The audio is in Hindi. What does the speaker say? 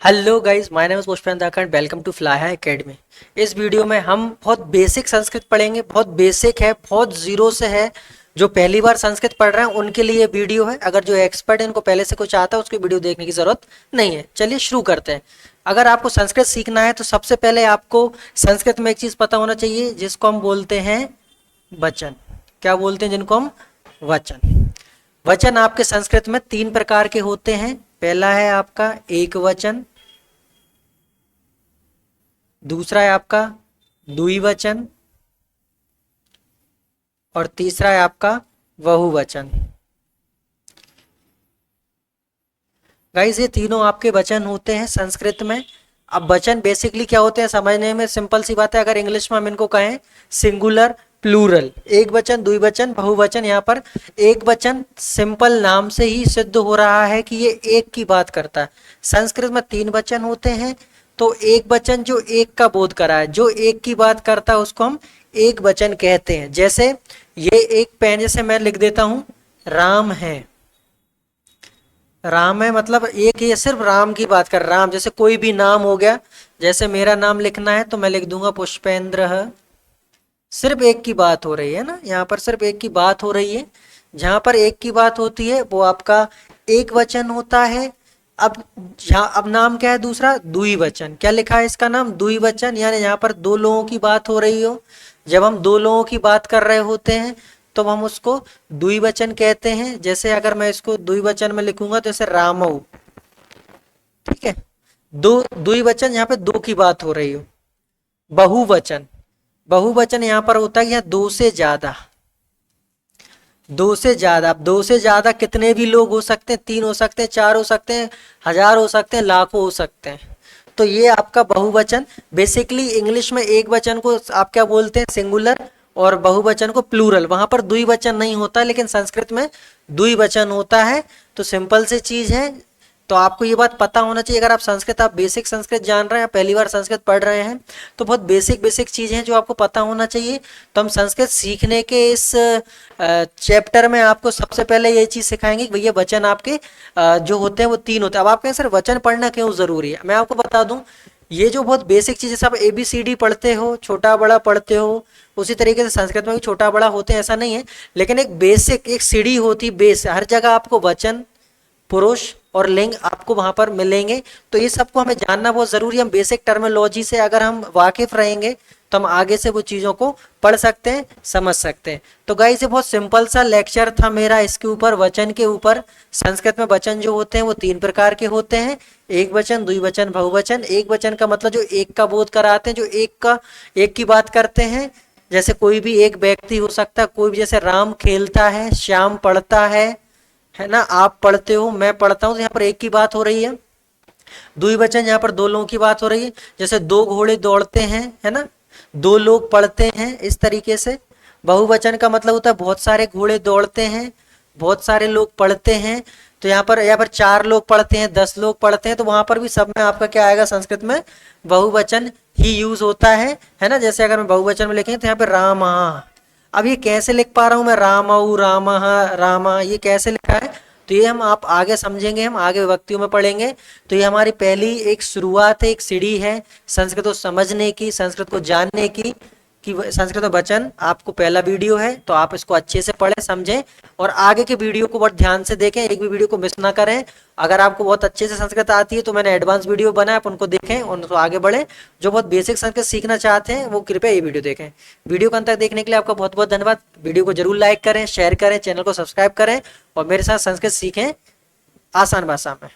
Hello guys, my name is Pushpendra and welcome to Fly High Academy. इस वीडियो में हम बहुत बेसिक संस्कृत पढ़ेंगे। बहुत बेसिक है, बहुत जीरो से है। जो पहली बार संस्कृत पढ़ रहे हैं उनके लिए वीडियो है। अगर जो एक्सपर्ट है, इनको पहले से कुछ आता है, उसकी वीडियो देखने की जरूरत नहीं है। चलिए शुरू करते हैं। अगर आपको संस्कृत सीखना है तो सबसे पहले आपको संस्कृत में एक चीज पता होना चाहिए, जिसको हम बोलते हैं वचन। क्या बोलते हैं जिनको हम? वचन। वचन आपके संस्कृत में तीन प्रकार के होते हैं। पहला है आपका एक वचन, दूसरा है आपका द्विवचन और तीसरा है आपका बहुवचन। गाइस, ये तीनों आपके वचन होते हैं संस्कृत में। अब वचन बेसिकली क्या होते हैं समझने में सिंपल सी बात है। अगर इंग्लिश में हम इनको कहें सिंगुलर, प्लूरल, एक वचन, द्विवचन, बहुवचन। यहाँ पर एक वचन सिंपल नाम से ही सिद्ध हो रहा है कि ये एक की बात करता है। संस्कृत में तीन वचन होते हैं, तो एक वचन जो एक का बोध करा है, जो एक की बात करता है, उसको हम एक वचन कहते हैं। जैसे ये एक पेन, जैसे मैं लिख देता हूं राम है। राम है मतलब एक, ये सिर्फ राम की बात कर, राम। जैसे कोई भी नाम हो गया, जैसे मेरा नाम लिखना है तो मैं लिख दूंगा पुष्पेंद्र। सिर्फ एक की बात हो रही है ना, यहाँ पर सिर्फ एक की बात हो रही है। जहां पर एक की बात होती है वो आपका एक वचन होता है। अब नाम क्या है दूसरा? द्विवचन। क्या लिखा है इसका नाम? द्विवचन। यानी यहाँ पर दो लोगों की बात हो रही हो। जब हम दो लोगों की बात कर रहे होते हैं तो हम उसको द्विवचन कहते हैं। जैसे अगर मैं इसको द्विवचन में लिखूंगा तो जैसे रामऊ, ठीक है। दो द्विवचन, यहाँ पे दो की बात हो रही हो। बहुवचन, बहुवचन यहाँ पर होता है यहाँ दो से ज्यादा। दो से ज्यादा, अब दो से ज्यादा कितने भी लोग हो सकते हैं, तीन हो सकते हैं, चार हो सकते हैं, हजार हो सकते हैं, लाखों हो सकते हैं। तो ये आपका बहुवचन। बेसिकली इंग्लिश में एक वचन को आप क्या बोलते हैं? सिंगुलर, और बहुवचन को प्लूरल। वहां पर द्विवचन नहीं होता, लेकिन संस्कृत में द्विवचन होता है। तो सिंपल सी चीज है। तो आपको ये बात पता होना चाहिए। अगर आप बेसिक संस्कृत जान रहे हैं, पहली बार संस्कृत पढ़ रहे हैं, तो बहुत बेसिक बेसिक चीजें हैं जो आपको पता होना चाहिए। तो हम संस्कृत सीखने के इस चैप्टर में आपको सबसे पहले ये चीज सिखाएंगे कि भैया वचन आपके जो होते हैं वो तीन होते हैं। अब आप कहें सर वचन पढ़ना क्यों जरूरी है? मैं आपको बता दूं, ये जो बहुत बेसिक चीजें, सब ABCD पढ़ते हो, छोटा बड़ा पढ़ते हो, उसी तरीके से संस्कृत में भी छोटा बड़ा होते हैं, ऐसा नहीं है। लेकिन एक बेसिक, एक सीढ़ी होती, बेस। हर जगह आपको वचन, पुरुष और लिंग आपको वहां पर मिलेंगे। तो ये सबको हमें जानना बहुत जरूरी है। हम बेसिक टर्मिनोलॉजी से अगर हम वाकिफ रहेंगे तो हम आगे से वो चीजों को पढ़ सकते हैं, समझ सकते हैं। तो गाइस, ये बहुत सिंपल सा लेक्चर था मेरा इसके ऊपर, वचन के ऊपर। संस्कृत में वचन जो होते हैं वो तीन प्रकार के होते हैं, एक वचन, द्विवचन, बहुवचन। एक वचन का मतलब जो एक का बोध कराते हैं, जो एक की बात करते हैं। जैसे कोई भी एक व्यक्ति हो सकता है, कोई भी, जैसे राम खेलता है, श्याम पढ़ता है ना, आप पढ़ते हो, मैं पढ़ता हूं, तो यहाँ पर एक की बात हो रही है। द्विवचन, यहाँ पर दो लोगों की बात हो रही है। जैसे दो घोड़े दौड़ते हैं, है ना, दो लोग पढ़ते हैं, इस तरीके से। बहुवचन का मतलब होता है बहुत सारे घोड़े दौड़ते हैं, बहुत सारे लोग पढ़ते हैं। तो यहाँ पर चार लोग पढ़ते हैं, 10 लोग पढ़ते हैं। तो वहां पर भी सब में आपका क्या आएगा? संस्कृत में बहुवचन ही यूज होता है ना। जैसे अगर मैं बहुवचन में लिखेंगे तो यहाँ पे राम। अब ये कैसे लिख पा रहा हूं मैं? रामऊ, राम, रामा, ये कैसे लिखा है? तो ये हम आप आगे समझेंगे, हम आगे विभक्तियों में पढ़ेंगे। तो ये हमारी पहली एक शुरुआत है, एक सीढ़ी है संस्कृत को समझने की, संस्कृत को जानने की। कि संस्कृत में वचन आपको पहला वीडियो है, तो आप इसको अच्छे से पढ़ें, समझें, और आगे के वीडियो को बहुत ध्यान से देखें, एक भी वीडियो को मिस ना करें। अगर आपको बहुत अच्छे से संस्कृत आती है तो मैंने एडवांस वीडियो बनाया, आप उनको देखें और उनको आगे बढ़े। जो बहुत बेसिक संस्कृत सीखना चाहते हैं वो कृपया ये वीडियो देखें। वीडियो को अंत तक देखने के लिए आपका बहुत बहुत धन्यवाद। वीडियो को जरूर लाइक करें, शेयर करें, चैनल को सब्सक्राइब करें और मेरे साथ संस्कृत सीखें आसान भाषा में।